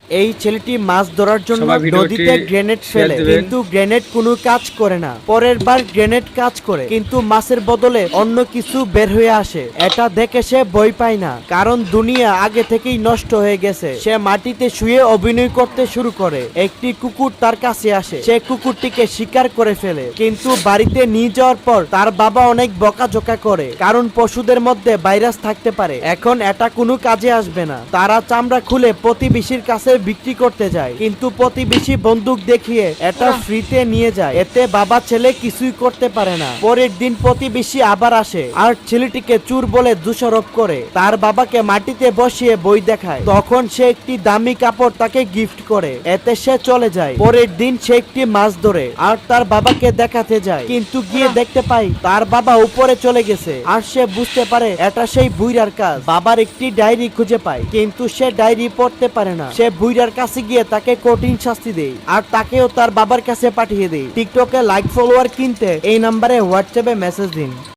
এই ছেলেটি মাছ ধরার জন্য নদীতে গ্রেনেড ফেলে, কিন্তু গ্রেনেড কোনো কাজ করে না। পরের বার গ্রেনেড কাজ করে, কিন্তু মাছের বদলে অন্য কিছু বের হয়ে আসে। এটা দেখে সে ভয় পায় না, কারণ দুনিয়া আগে থেকেই নষ্ট হয়ে গেছে। সে মাটিতে শুয়ে অভিনয় করতে শুরু করে। একটি কুকুর তার কাছে আসে, সে কুকুরটিকে শিকার করে ফেলে, কিন্তু বাড়িতে নিয়ে যাওয়ার পর তার বাবা অনেক বকাঝকা করে, কারণ পশুদের মধ্যে ভাইরাস থাকতে পারে। এখন এটা কোনো কাজে আসবে না। তারা চামড়া খুলে প্রতিবেশীর কাছে বিক্রি করতে যায়, কিন্তু প্রতিবেশী বন্দুক দেখিয়ে এটা ফ্রিতে নিয়ে যায়। এতে বাবা ছেলে কিছুই করতে পারে না। পরের দিন প্রতিবেশী আবার আসে আর ছেলেটিকে চোর বলে দোষারোপ করে। তার বাবাকে মাটিতে বসিয়ে বই দেখায়। তখন সে একটি দামি কাপড় তাকে গিফট করে, এতে সে চলে যায়। পরের দিন সে একটি মাছ ধরে আর তার বাবাকে দেখাতে যায়, কিন্তু গিয়ে দেখতে পাই তার বাবা উপরে চলে গেছে। আর সে বুঝতে পারে এটা সেই বুইরার কাজ। বাবার একটি ডায়েরি খুঁজে পায়, কিন্তু সে ডায়েরি পড়তে পারে না। সে বুইরার কাছে গিয়ে তাকে কঠিন শাস্তি দেয় আর তাকেও তার বাবার কাছে পাঠিয়ে দেয়। টিকটকে লাইক ফলোয়ার কিনতে এই নাম্বারে হোয়াটসঅ্যাপে মেসেজ দিন।